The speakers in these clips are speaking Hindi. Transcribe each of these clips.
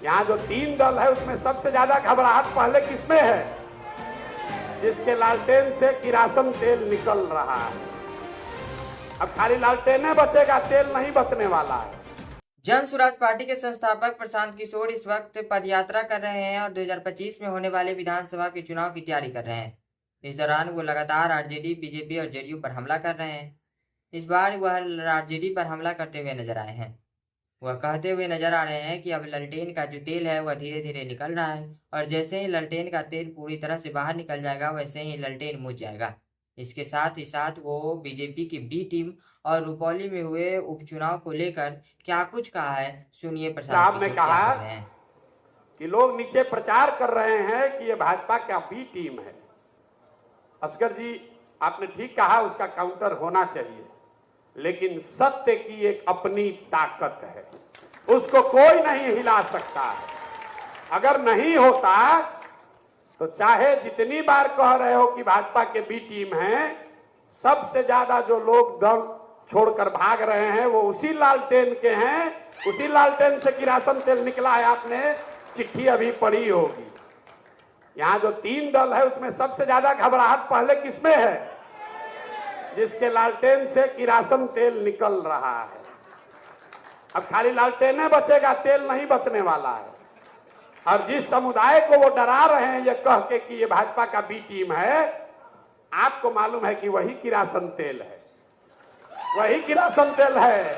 यहाँ जो 3 दल है उसमें सबसे ज्यादा घबराहट पहले किसमें है? जिसके लालटेन से किरासन तेल निकल रहा है। अब खाली लालटेन बचेगा, तेल नहीं बचने वाला है। जन स्वराज पार्टी के संस्थापक प्रशांत किशोर इस वक्त पदयात्रा कर रहे हैं और 2025 में होने वाले विधानसभा के चुनाव की तैयारी कर रहे हैं। इस दौरान वो लगातार आरजेडी, बीजेपी और जेडीयू पर हमला कर रहे हैं। इस बार वह आरजेडी पर हमला करते हुए नजर आए हैं। वह कहते हुए नजर आ रहे हैं कि अब लालटेन का जो तेल है वह धीरे धीरे निकल रहा है और जैसे ही लालटेन का तेल पूरी तरह से बाहर निकल जाएगा वैसे ही लालटेन बुझ जाएगा। इसके साथ ही साथ वो बीजेपी की बी टीम और रुपौली में हुए उपचुनाव को लेकर क्या कुछ कहा है, सुनिए प्रशांत साहब ने किशोर क्या कहा कह रहे हैं। कि लोग नीचे प्रचार कर रहे हैं कि ये भाजपा का बी टीम है। असगर जी, आपने ठीक कहा, उसका काउंटर होना चाहिए, लेकिन सत्य की एक अपनी ताकत है, उसको कोई नहीं हिला सकता है। अगर नहीं होता तो चाहे जितनी बार कह रहे हो कि भाजपा के बी टीम है, सबसे ज्यादा जो लोग दल छोड़कर भाग रहे हैं वो उसी लालटेन के हैं। उसी लालटेन से किरासन तेल निकला है। आपने चिट्ठी अभी पढ़ी होगी। यहाँ जो 3 दल है उसमें सबसे ज्यादा घबराहट पहले किसमें है? जिसके लालटेन से किरासन तेल निकल रहा है। अब खाली लालटेन बचेगा, तेल नहीं बचने वाला है। और जिस समुदाय को वो डरा रहे हैं ये कह के कि ये भाजपा का बी टीम है, आपको मालूम है कि वही किरासन तेल है। वही किरासन तेल है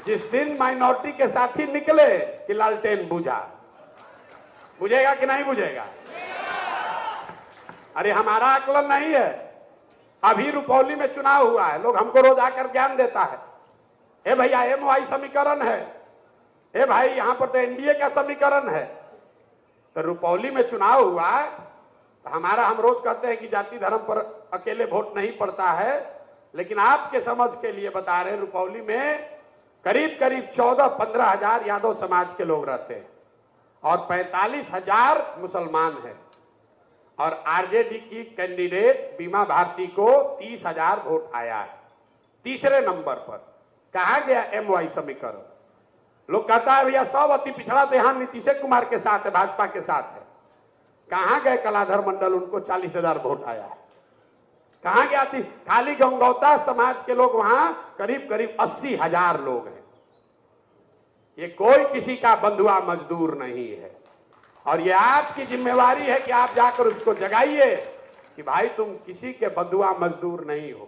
जिस दिन माइनॉरिटी के साथी निकले कि लालटेन बुझा। बुझेगा कि नहीं बुझेगा? अरे हमारा आकलन नहीं है। अभी रुपौली में चुनाव हुआ है, लोग हमको रोज आकर ज्ञान देता है, ए भैया MY समीकरण है, ए भाई यहां पर तो NDA का समीकरण है। तो रुपौली में चुनाव हुआ, हमारा हम रोज कहते हैं कि जाति धर्म पर अकेले वोट नहीं पड़ता है, लेकिन आपके समझ के लिए बता रहे, रुपौली में करीब करीब 14-15 हजार यादव समाज के लोग रहते हैं और 45,000 मुसलमान हैं। और आरजेडी की कैंडिडेट बीमा भारती को 30,000 वोट आया है, तीसरे नंबर पर। कहा गया MY समीकरण? लोग कहता है भैया सब अति पिछड़ा तो यहां नीतीश कुमार के साथ है, भाजपा के साथ है। कहां गए कलाधर मंडल? उनको 40,000 वोट आया है। कहां गया थी? खाली गंगौता समाज के लोग वहां करीब करीब 80,000 लोग हैं। ये कोई किसी का बंधुआ मजदूर नहीं है। और ये आपकी जिम्मेवारी है कि आप जाकर उसको जगाइए कि भाई तुम किसी के बंधुआ मजदूर नहीं हो।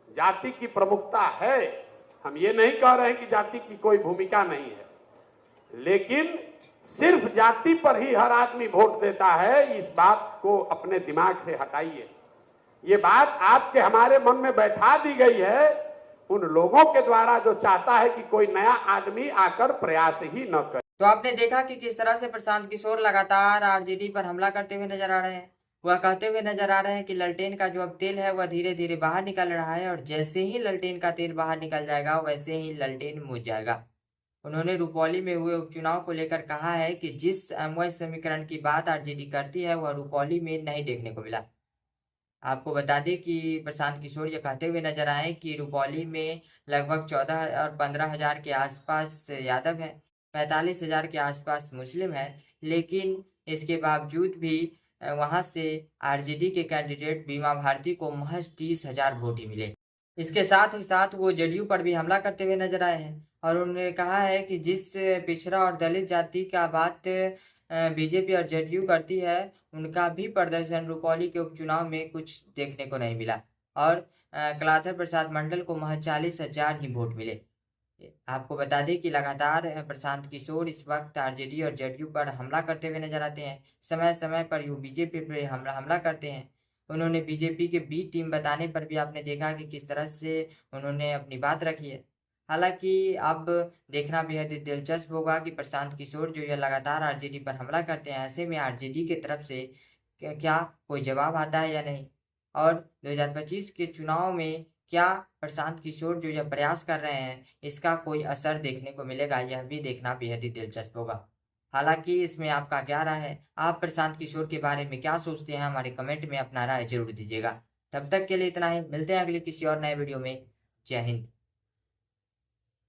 जाति की प्रमुखता है, हम ये नहीं कह रहे हैं कि जाति की कोई भूमिका नहीं है, लेकिन सिर्फ जाति पर ही हर आदमी वोट देता है, इस बात को अपने दिमाग से हटाइए। ये बात आपके हमारे मन में बैठा दी गई है उन लोगों के द्वारा जो चाहता है कि कोई नया आदमी आकर प्रयास ही न करे। तो आपने देखा कि किस तरह से प्रशांत किशोर लगातार आरजेडी पर हमला करते हुए नजर आ रहे हैं। वह कहते हुए नजर आ रहे हैं कि लालटेन का जो अब तेल है वह धीरे धीरे बाहर निकल रहा है और जैसे ही लालटेन का तेल बाहर निकल जाएगा वैसे ही लालटेन बुझ जाएगा। उन्होंने रुपौली में हुए उपचुनाव को लेकर कहा है कि जिस MY समीकरण की बात आरजेडी करती है वह रुपौली में नहीं देखने को मिला। आपको बता दें कि प्रशांत किशोर ये कहते हुए नजर आए कि रुपौली में लगभग 14 और 15 हजार के आसपास यादव हैं, 45,000 के आसपास मुस्लिम हैं, लेकिन इसके बावजूद भी वहां से आरजेडी के कैंडिडेट बीमा भारती को महज 30,000 वोट ही मिले। इसके साथ ही साथ वो जेडीयू पर भी हमला करते हुए नजर आए हैं और उन्होंने कहा है कि जिस पिछड़ा और दलित जाति का बात बीजेपी और जेडीयू करती है उनका भी प्रदर्शन रुपौली के उपचुनाव में कुछ देखने को नहीं मिला और कलाधर प्रसाद मंडल को महज 40,000 ही वोट मिले। आपको बता दें कि लगातार प्रशांत किशोर इस वक्त आरजेडी और जेडीयू पर हमला करते हुए नजर आते हैं। समय समय पर वो बीजेपी पर हमला करते हैं। उन्होंने बीजेपी के बी टीम बताने पर भी आपने देखा कि किस तरह से उन्होंने अपनी बात रखी है। हालांकि अब देखना बेहद दिलचस्प होगा कि प्रशांत किशोर जो ये लगातार आरजेडी पर हमला करते हैं, ऐसे में आरजेडी की तरफ से क्या कोई जवाब आता है या नहीं, और 2025 के चुनाव में क्या प्रशांत किशोर जो यह प्रयास कर रहे हैं इसका कोई असर देखने को मिलेगा, यह भी देखना बेहद ही दिलचस्प होगा। हालांकि इसमें आपका क्या राय है? आप प्रशांत किशोर के बारे में क्या सोचते हैं? हमारे कमेंट में अपना राय जरूर दीजिएगा। तब तक के लिए इतना ही, मिलते हैं अगले किसी और नए वीडियो में। जय हिंद।